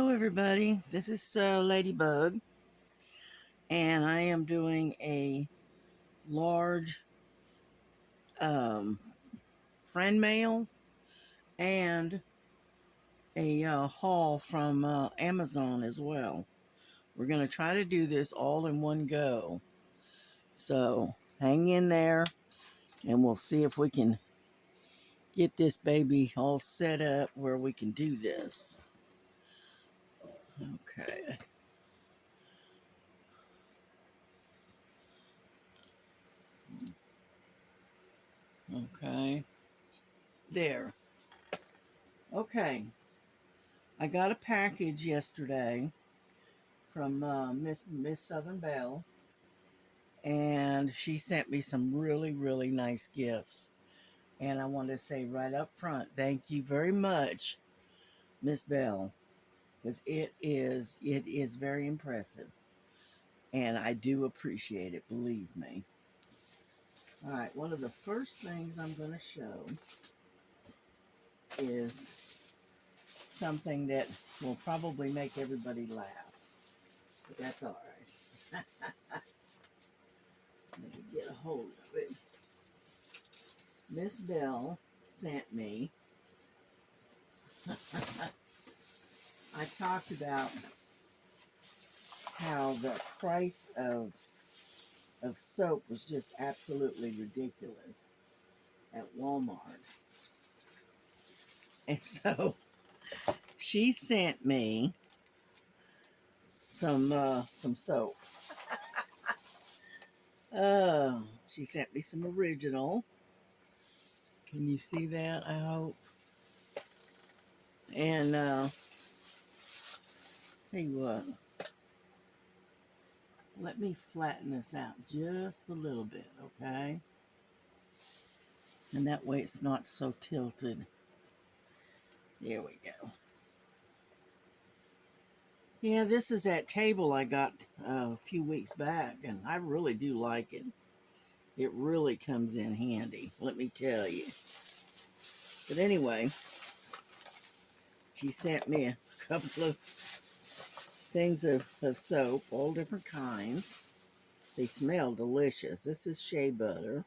Hello, everybody. This is Ladybug, and I am doing a large um, friend mail and a haul from Amazon as well. We're going to try to do this all in one go. So hang in there, and we'll see if we can get this baby all set up where we can do this. Okay. Okay. There. Okay. I got a package yesterday from Miss Southern Belle, and she sent me some really nice gifts. And I want to say right up front, thank you very much, Miss Belle, because it is very impressive, and I do appreciate it. Believe me. All right, one of the first things I'm going to show is something that will probably make everybody laugh, but that's all right. Let me get a hold of it. Miss Belle sent me. I talked about how the price of soap was just absolutely ridiculous at Walmart. And so she sent me some soap. She sent me some original. Can you see that? I hope. And tell you what, let me flatten this out just a little bit, okay? And that way it's not so tilted. There we go. Yeah, this is that table I got a few weeks back, and I really do like it. It really comes in handy, let me tell you. But anyway, she sent me a couple of things of soap, all different kinds. They smell delicious. This is shea butter.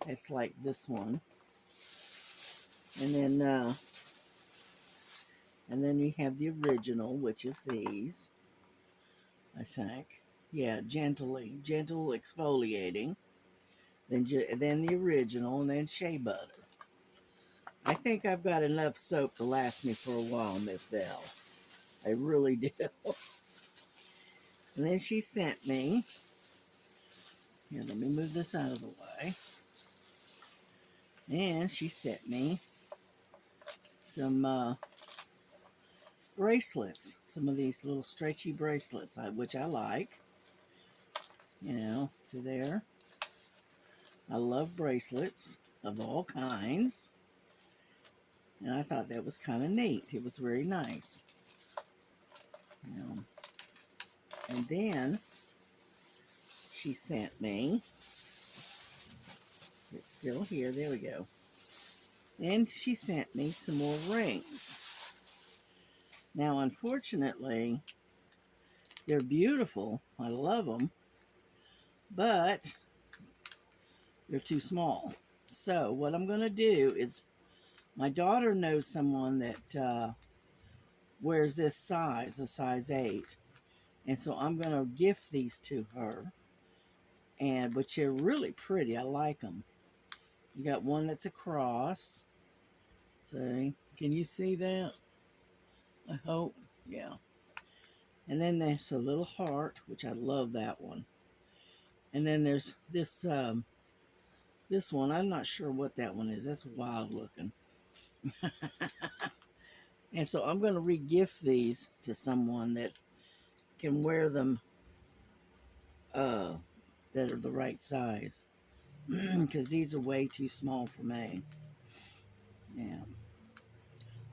It's like this one. And then you have the original, which is these, I think. Yeah, gentle exfoliating. Then the original, and then shea butter. I think I've got enough soap to last me for a while, Miss Belle. I really do. And then she sent me, here, let me move this out of the way. And she sent me some bracelets, some of these little stretchy bracelets, which I like. You know, see there? I love bracelets of all kinds. And I thought that was kind of neat. It was very nice. You know. And then she sent me, it's still here, there we go. And she sent me some more rings. Now, unfortunately, they're beautiful. I love them. But they're too small. So what I'm going to do is, my daughter knows someone that wears this size, a size 8. And so I'm going to gift these to her. But they're really pretty. I like them. You got one that's a cross. See? Can you see that? I hope. Yeah. And then there's a little heart, which I love that one. And then there's this one. I'm not sure what that one is. That's wild looking. And so I'm going to re-gift these to someone that can wear them that are the right size. Because these are way too small for me. Yeah.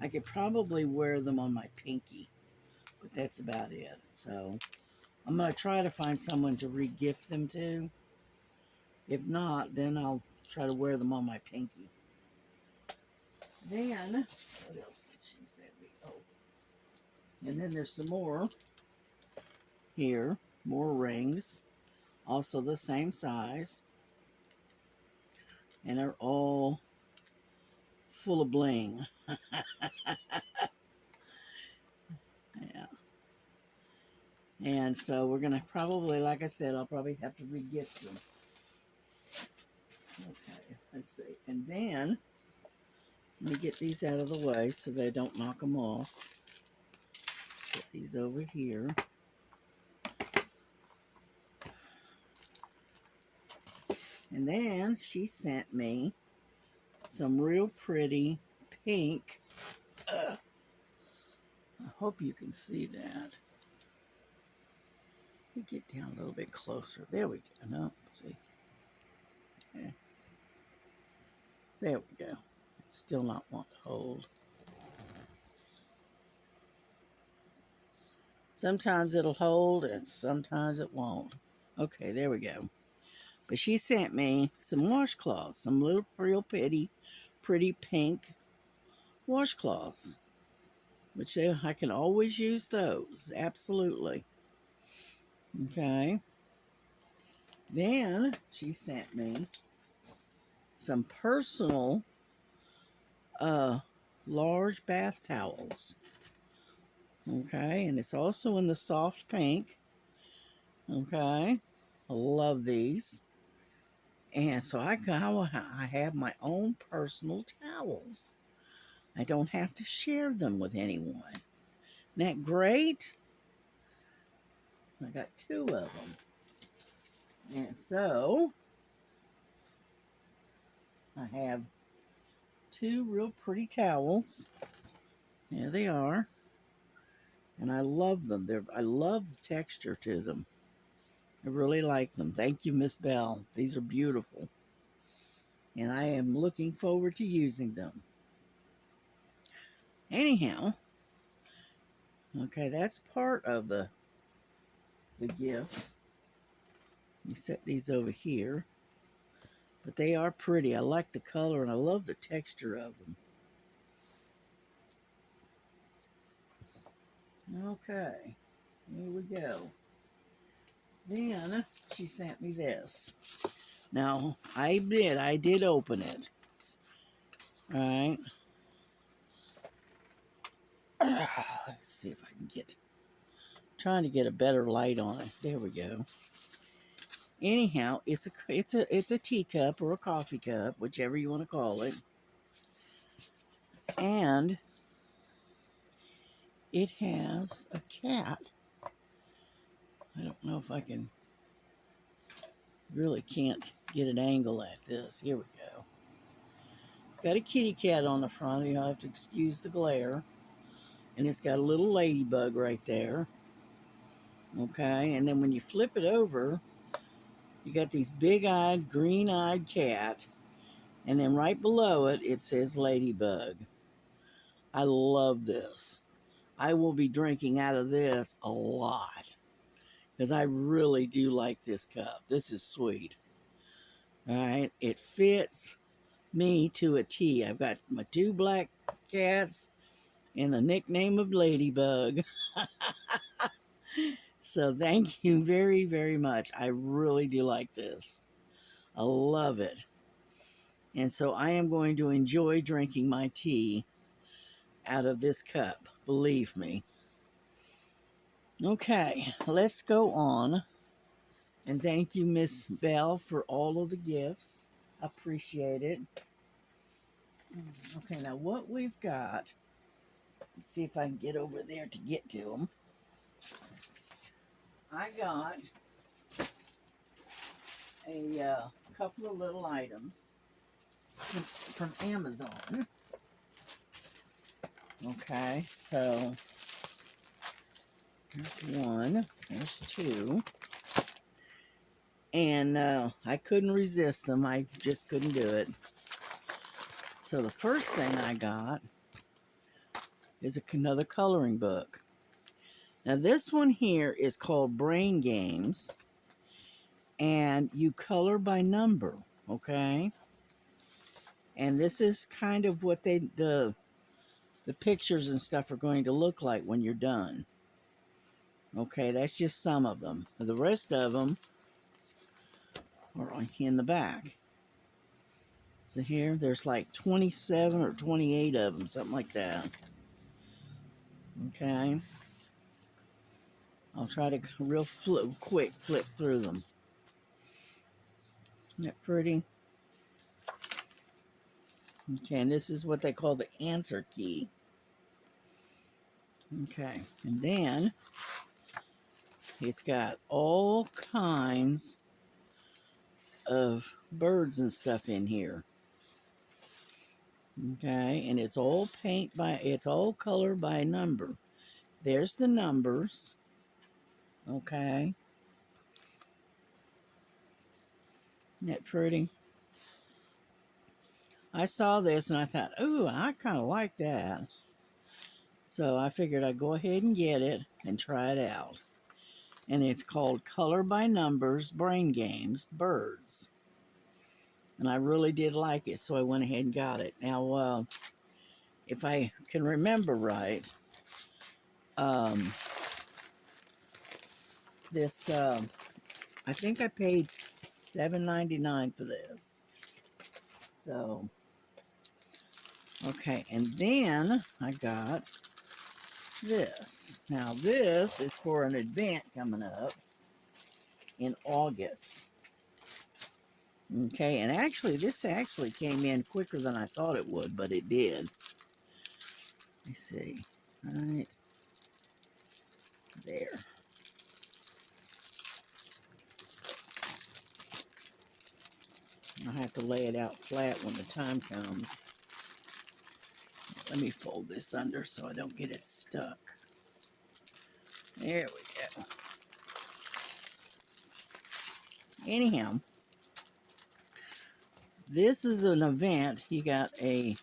I could probably wear them on my pinky, but that's about it. So I'm going to try to find someone to re-gift them to. If not, then I'll try to wear them on my pinky. Then, what else did she send me? Oh, And then there's some more here, more rings, also the same size, and they're all full of bling. Yeah. And so we're going to probably, like I said, I'll probably have to re-gift them. Okay, let's see. And then, let me get these out of the way so they don't knock them off. Put these over here. And then she sent me some real pretty pink. I hope you can see that. Let me get down a little bit closer. There we go. No, see. Yeah. There we go. It's still not wanting to hold. Sometimes it'll hold and sometimes it won't. Okay, there we go. But she sent me some washcloths, some little real pretty pink washcloths, which I can always use those. Absolutely. Okay. Then she sent me some personal large bath towels. Okay, and it's also in the soft pink. Okay, I love these. And so I have my own personal towels. I don't have to share them with anyone. Isn't that great? I got 2 of them. And so I have 2 real pretty towels. There they are. And I love them. I love the texture to them. I really like them. Thank you, Miss Belle. These are beautiful. And I am looking forward to using them. Anyhow, okay, that's part of the gifts. You set these over here. But they are pretty. I like the color and I love the texture of them. Okay, here we go. Then she sent me this. Now, I did open it. All right. Let's see if I can trying to get a better light on it. There we go. Anyhow, it's a teacup or a coffee cup, whichever you want to call it. And it has a cat. I don't know if I can really can't get an angle at this. Here we go. It's got a kitty cat on the front. You'll have to excuse the glare. And it's got a little ladybug right there. Okay, and then when you flip it over, you got these big-eyed, green-eyed cat. And then right below it, it says ladybug. I love this. I will be drinking out of this a lot. Because I really do like this cup. This is sweet. All right, it fits me to a T. I've got my 2 black cats and a nickname of Ladybug. So thank you very, very much. I really do like this. I love it. And so I am going to enjoy drinking my tea out of this cup, believe me. Okay, let's go on. And thank you, Miss Belle, for all of the gifts. Appreciate it. Okay, now what we've got, let's see if I can get over there to get to them. I got a couple of little items from Amazon. Okay, so here's 1, there's 2. And I couldn't resist them. I just couldn't do it. So the first thing I got is another coloring book. Now this one here is called Brain Games. And you color by number, okay? And this is kind of what the the pictures and stuff are going to look like when you're done. Okay, that's just some of them. The rest of them are in the back. So here, there's like 27 or 28 of them, something like that. Okay. I'll try to real quick flip through them. Isn't that pretty? Okay, and this is what they call the answer key. Okay, and then it's got all kinds of birds and stuff in here. Okay, and it's all it's all color by number. There's the numbers. Okay. Isn't that pretty? I saw this and I thought, ooh, I kind of like that. So I figured I'd go ahead and get it and try it out. And it's called Color by Numbers Brain Games Birds. And I really did like it, so I went ahead and got it. Now, if I can remember right, this, I think I paid $7.99 for this. So, okay, and then I got this. Now, this is for an event coming up in August. Okay, and actually, this actually came in quicker than I thought it would, but it did. Let me see. Right there. I'll have to lay it out flat when the time comes. Let me fold this under so I don't get it stuck. There we go. Anyhow, this is an event. You got a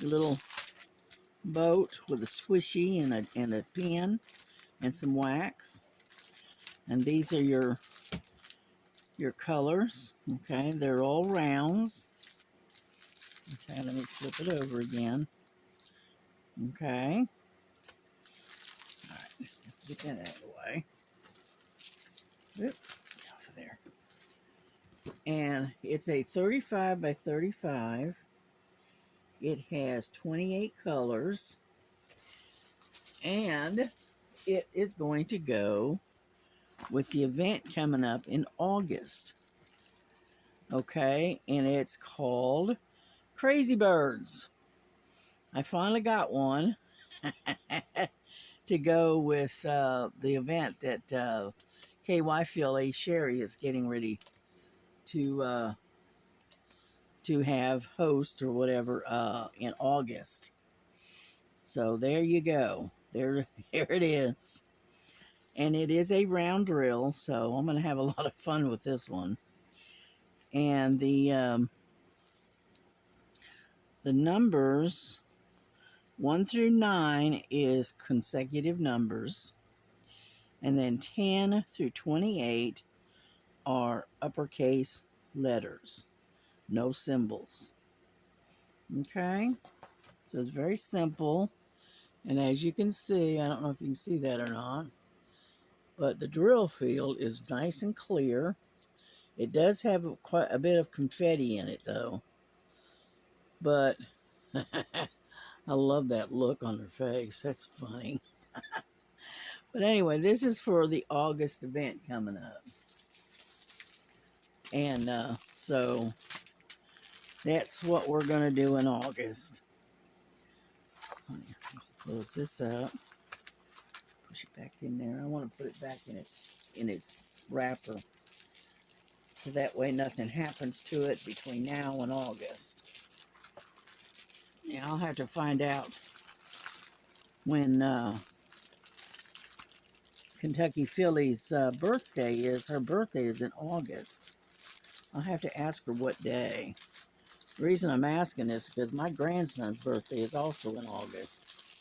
little boat with a squishy and a pen and some wax. And these are your colors. Okay, they're all rounds. Okay, let me flip it over again. Okay. All right, get that out of the way. Oop, off of there. And it's a 35 by 35. It has 28 colors. And it is going to go with the event coming up in August. Okay, and it's called Crazy Birds. I finally got one to go with the event that KY Philly Sherry is getting ready to have host or whatever in August. So there you go. There it is. And it is a round drill, so I'm going to have a lot of fun with this one. And the numbers 1 through 9 is consecutive numbers, and then 10 through 28 are uppercase letters, no symbols. Okay, so it's very simple, and as you can see, I don't know if you can see that or not, but the drill field is nice and clear. It does have quite a bit of confetti in it, though, but I love that look on her face. That's funny. But anyway, this is for the August event coming up. And so that's what we're going to do in August. Let me close this up. Push it back in there. I want to put it back in its wrapper. So that way nothing happens to it between now and August. Yeah, I'll have to find out when Kentucky Philly's birthday is. Her birthday is in August. I'll have to ask her what day. The reason I'm asking is because my grandson's birthday is also in August.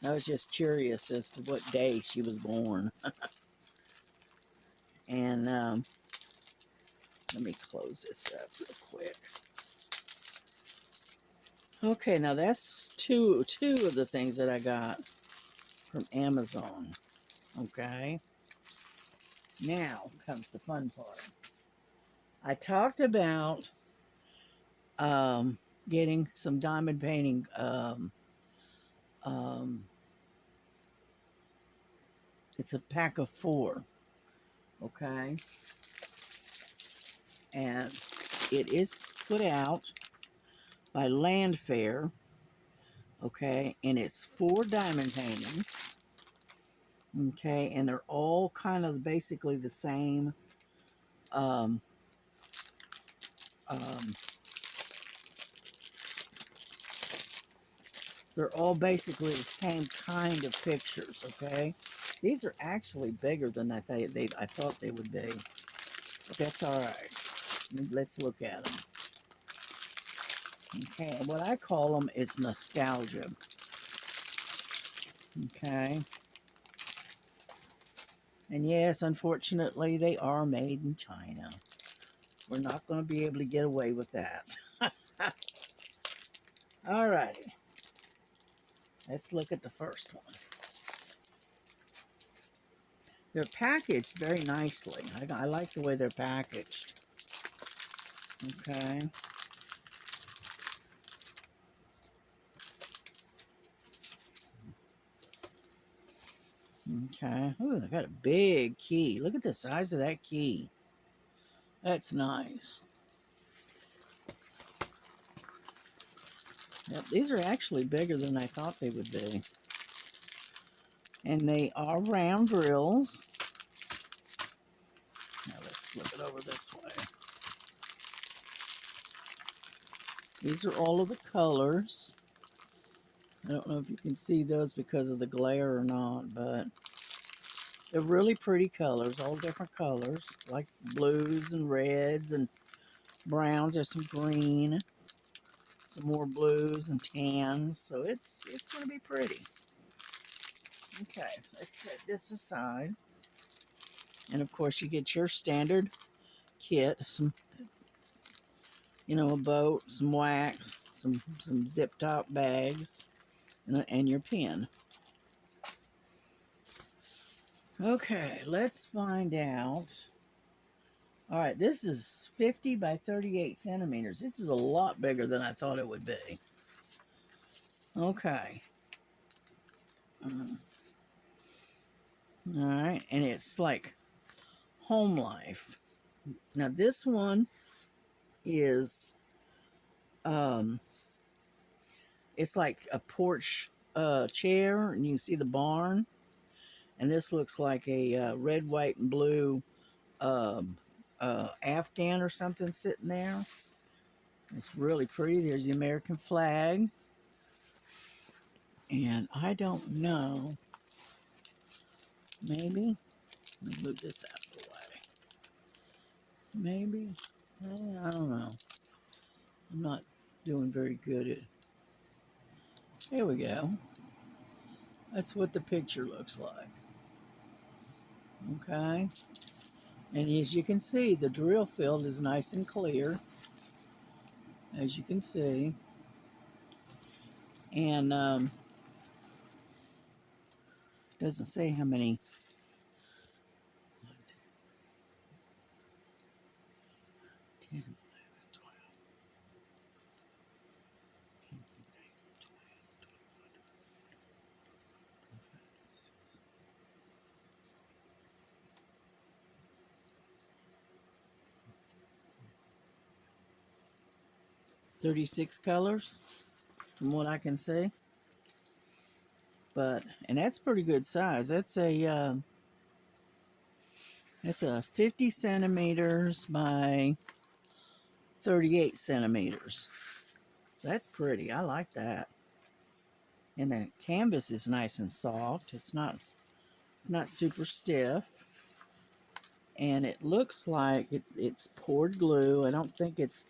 I was just curious as to what day she was born. And let me close this up real quick. Okay, now that's two of the things that I got from Amazon. Okay, now comes the fun part. I talked about um, getting some diamond painting. Um, it's a pack of 4. Okay, and it is put out by Landfair. Okay, and it's 4 diamond paintings. Okay, and they're all kind of basically the same. Um, um, they're all basically the same kind of pictures. Okay, these are actually bigger than I thought they would be. But that's all right. Let's look at them. Okay, and what I call them is nostalgia. Okay, and yes, unfortunately, they are made in China. We're not going to be able to get away with that. All righty. Let's look at the first one. They're packaged very nicely. I like the way they're packaged. Okay. Okay. Ooh, they got a big key. Look at the size of that key. That's nice. Yep, these are actually bigger than I thought they would be. And they are round drills. Now let's flip it over this way. These are all of the colors. I don't know if you can see those because of the glare or not, but they're really pretty colors, all different colors, like blues and reds and browns. There's some green, some more blues and tans, so it's going to be pretty. Okay, let's set this aside. And of course, you get your standard kit, some, a boat, some wax, some zip top bags, and your pen. Okay, let's find out. All right, this is 50 by 38 centimeters. This is a lot bigger than I thought it would be. Okay. All right, and it's like home life. Now this one is it's like a porch chair, and you can see the barn. And this looks like a red, white, and blue Afghan or something sitting there. It's really pretty. There's the American flag. And I don't know. Maybe. Let me move this out of the way. Maybe. I don't know. I'm not doing very good at. There we go. That's what the picture looks like. Okay. And as you can see, the drill field is nice and clear. As you can see. And doesn't say how many. 10, 11, 12, 36 colors from what I can see. And that's pretty good size. That's a 50 centimeters by 38 centimeters. So that's pretty. I like that. And the canvas is nice and soft. It's not super stiff. And it looks like it's poured glue. I don't think it's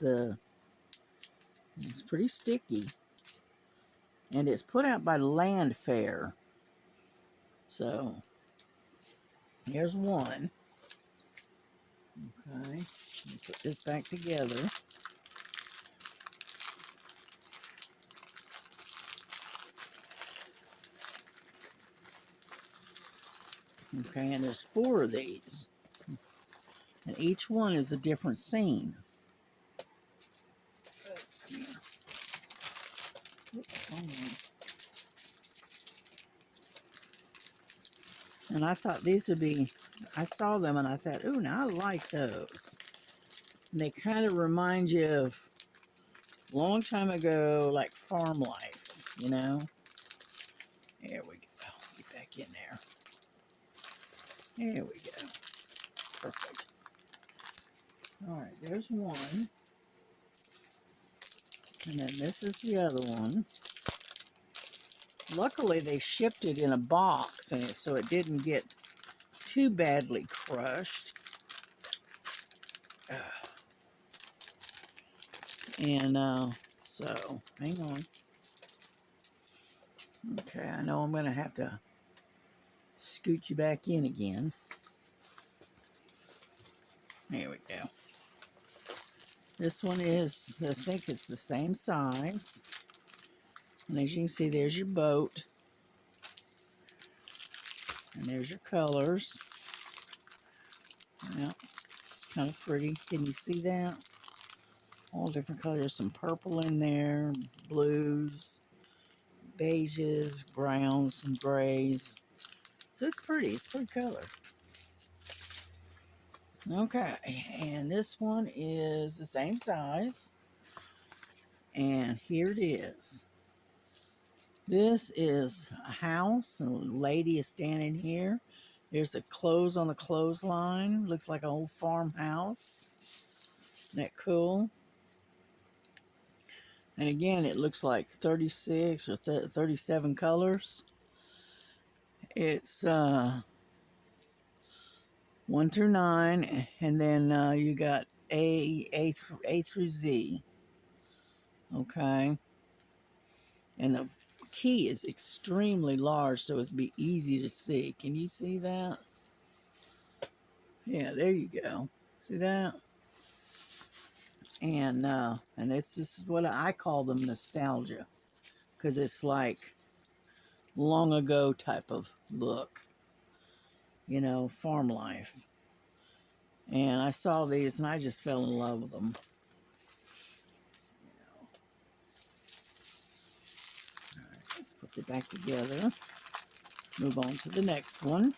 pretty sticky. And it's put out by Landfair. So here's one. Okay, let me put this back together. Okay, and there's 4 of these. And each one is a different scene. Come here. Oops, hold on. And I thought these would be, I saw them and I said, ooh, now I like those. And they kind of remind you of a long time ago, like farm life, you know? There we go. Get back in there. There we go. Perfect. All right, there's one. And then this is the other one. Luckily, they shipped it in a box, and so it didn't get too badly crushed. And so, hang on. Okay, I know I'm going to have to scoot you back in again. There we go. This one is, I think it's the same size. And as you can see, there's your boat. And there's your colors. Yeah, it's kind of pretty. Can you see that? All different colors. Some purple in there, blues, beiges, browns, and grays. So it's pretty. It's pretty color. Okay, and this one is the same size. And here it is. This is a house, and a lady is standing here. There's the clothes on the clothesline. Looks like an old farmhouse. Isn't that cool? And again, it looks like 36 or 37 colors. It's 1 through 9, and then you got A through Z. Okay. And the key is extremely large, so it'd be easy to see. Can you see that? Yeah, there you go. See that? And this is what I call them, nostalgia, because it's like long ago type of look, you know, farm life. And I saw these and I just fell in love with them. All right, let's put it back together. Move on to the next one.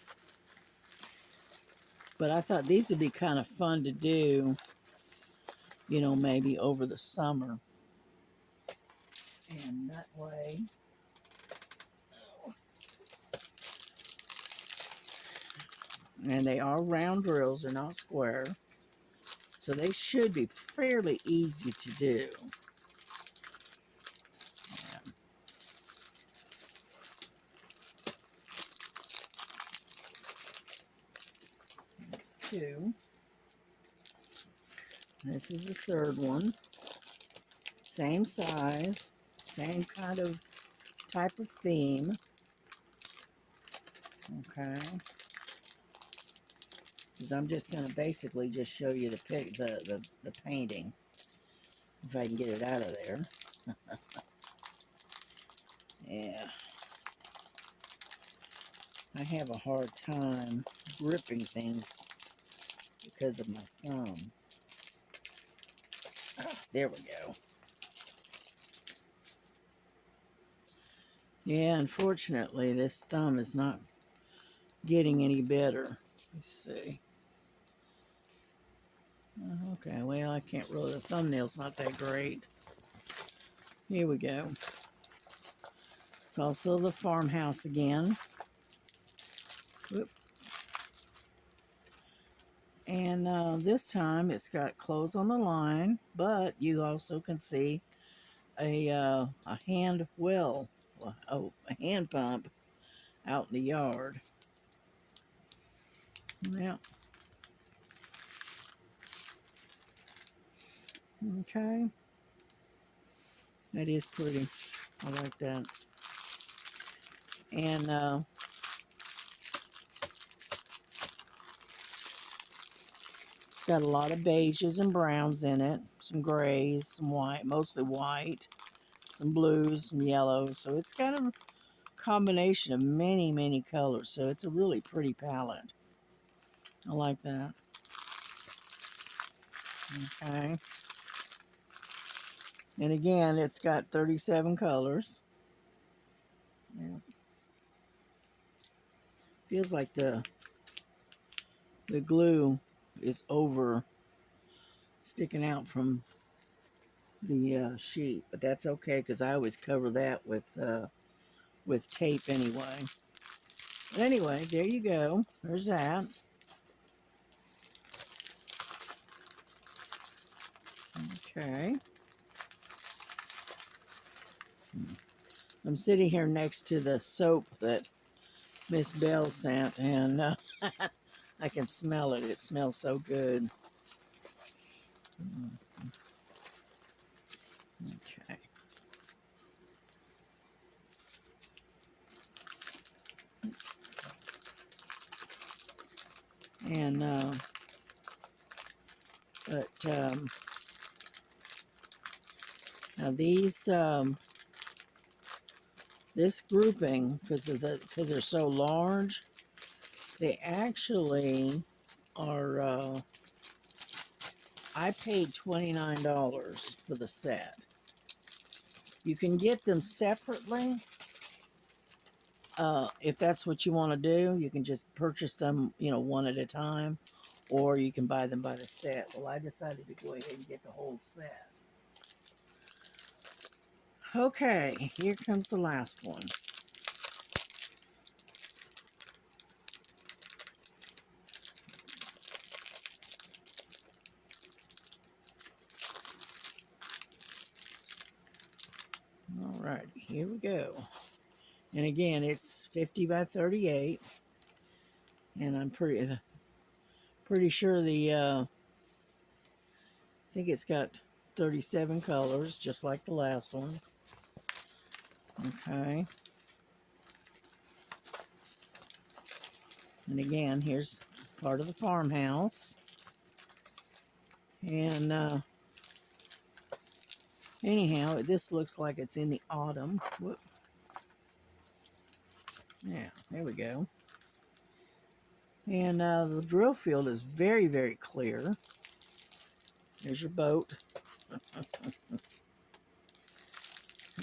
But I thought these would be kind of fun to do, you know, maybe over the summer. And that way, and they are round drills, they're not square. So they should be fairly easy to do. Yeah. That's 2. This is the 3rd one. Same size, same kind of type of theme. Okay. Because I'm just going to basically just show you the painting. If I can get it out of there. Yeah. I have a hard time gripping things because of my thumb. Ah, there we go. Yeah, unfortunately, this thumb is not getting any better. Let's see. Okay, well, I can't really, the thumbnail's not that great. Here we go. It's also the farmhouse again. Whoop. And this time it's got clothes on the line, but you also can see a hand well, a hand pump out in the yard. Yeah. Okay. That is pretty. I like that. And it's got a lot of beiges and browns in it. Some grays, some white, mostly white. Some blues, some yellows. So it's got a combination of many, many colors, so it's a really pretty palette. I like that. Okay. And again, it's got 37 colors. Yeah. Feels like the glue is over sticking out from the sheet, but that's okay because I always cover that with tape anyway. But anyway, there you go. There's that. Okay. I'm sitting here next to the soap that Miss Belle sent, and I can smell it. It smells so good. Okay. And but now these this grouping, because they're so large, they actually are. I paid $29 for the set. You can get them separately. If that's what you want to do, you can just purchase them, one at a time, or you can buy them by the set. Well, I decided to go ahead and get the whole set. Okay, here comes the last one. All right, here we go. And again, it's 50 by 38, and I'm pretty sure I think it's got 37 colors, just like the last one. Okay. And again, here's part of the farmhouse. And anyhow, this looks like it's in the autumn. Whoop. Yeah, there we go. And the drill field is very, very clear. There's your boat.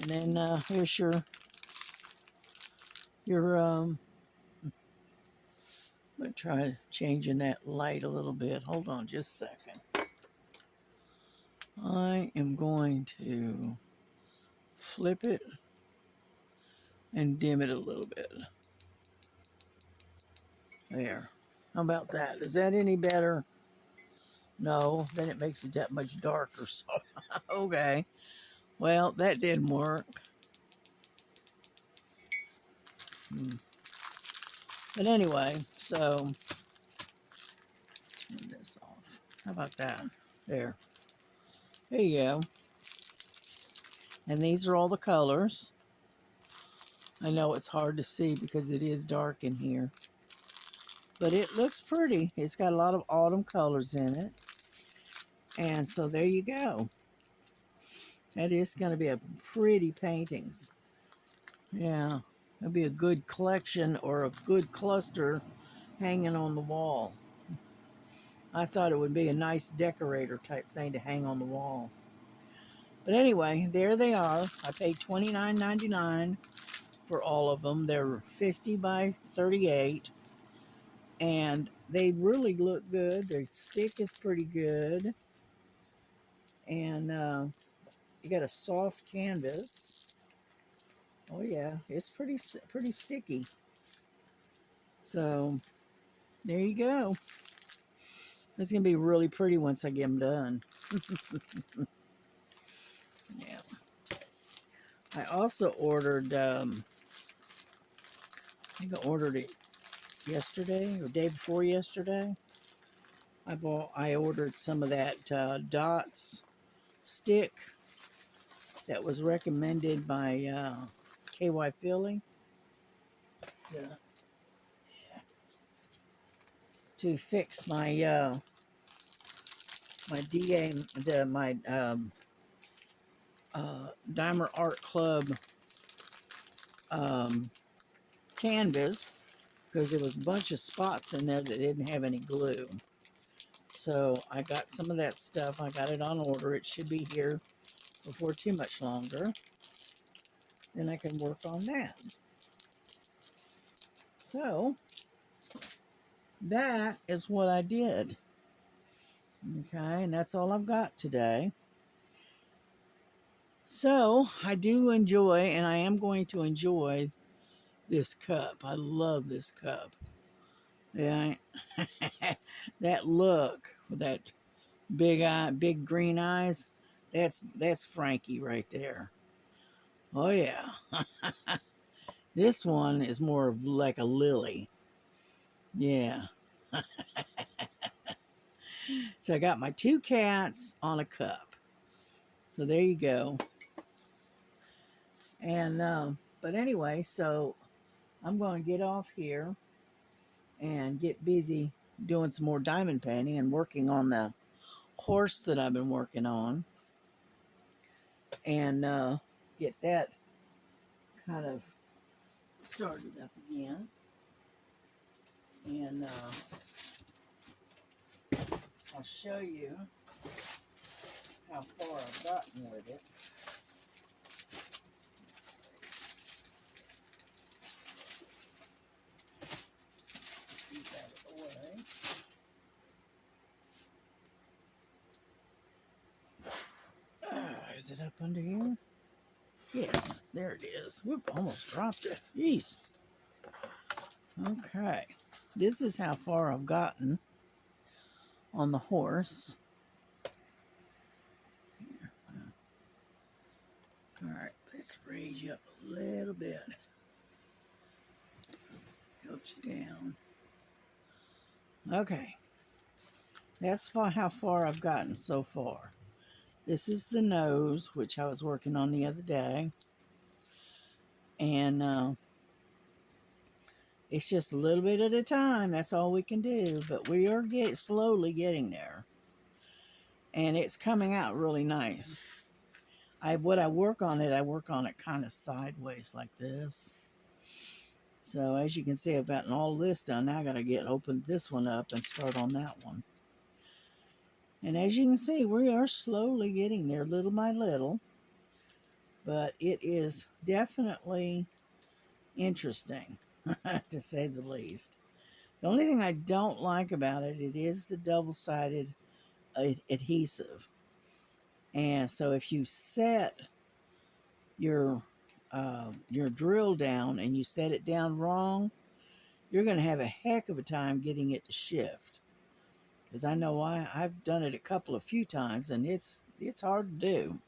And then here's your I'm going to try changing that light a little bit. Hold on just a second. I am going to flip it and dim it a little bit. There. How about that? Is that any better? No, then it makes it that much darker. So, okay. Well, that didn't work. But anyway, so let's turn this off. How about that? There. There you go. And these are all the colors. I know it's hard to see because it is dark in here. But it looks pretty. It's got a lot of autumn colors in it. And so there you go. That is going to be a pretty paintings. Yeah. It'll be a good collection or a good cluster hanging on the wall. I thought it would be a nice decorator type thing to hang on the wall. But anyway, there they are. I paid $29.99 for all of them. They're 50 by 38. And they really look good. Their stick is pretty good. And you got a soft canvas. Oh yeah, it's pretty sticky. So there you go. It's gonna be really pretty once I get them done. Yeah. I also ordered. I think I ordered it yesterday or day before yesterday. I ordered some of that dots stick that was recommended by KY Philly. Yeah. To fix my my DA my Dimer Art Club canvas because there was a bunch of spots in there that didn't have any glue. So I got some of that stuff. I got it on order. It should be here before too much longer. Then I can work on that. So that is what I did. Okay, and that's all I've got today. So I do enjoy, and I am going to enjoy this cup. I love this cup. Yeah, that look with that big eye, big green eyes. That's Frankie right there. Oh yeah. This one is more of like a lily. Yeah. So I got my two cats on a cup. So there you go. And but anyway, so I'm going to get off here and get busy doing some more diamond painting and working on the horse that I've been working on, and get that kind of started up again. And I'll show you how far I've gotten with it. Keep that out of the way. Is it up under here? Yes, there it is. Whoop, almost dropped it. Jeez. Okay. This is how far I've gotten on the horse. Here. All right, let's raise you up a little bit. Help you down. Okay. That's how far I've gotten so far. This is the nose, which I was working on the other day. And it's just a little bit at a time. That's all we can do. But we are slowly getting there. And it's coming out really nice. I work on it kind of sideways like this. So as you can see, I've gotten all this done. Now I got to open this one up and start on that one. And as you can see, we are slowly getting there little by little. But it is definitely interesting, to say the least. The only thing I don't like about it, it is the double-sided adhesive. And so if you set your drill down and you set it down wrong, you're going to have a heck of a time getting it to shift. Because I know I've done it a few times, and it's hard to do.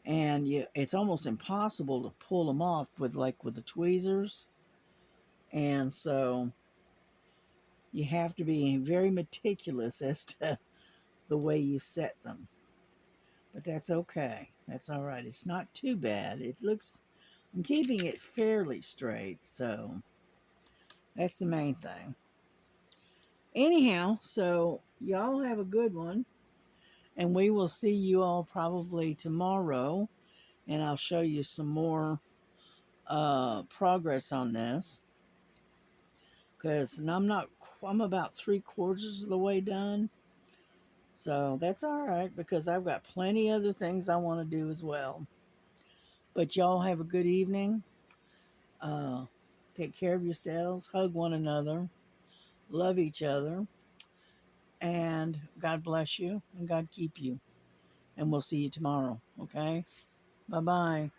And it's almost impossible to pull them off with the tweezers. And so you have to be very meticulous as to the way you set them. But that's okay. That's all right. It's not too bad. I'm keeping it fairly straight, so that's the main thing. Anyhow, so y'all have a good one, and we will see you all probably tomorrow, and I'll show you some more progress on this, because I'm about 3/4 of the way done. So that's all right, because I've got plenty other things I want to do as well. But y'all have a good evening. Take care of yourselves. Hug one another. Love each other. And God bless you and God keep you. And we'll see you tomorrow. Okay? Bye-bye.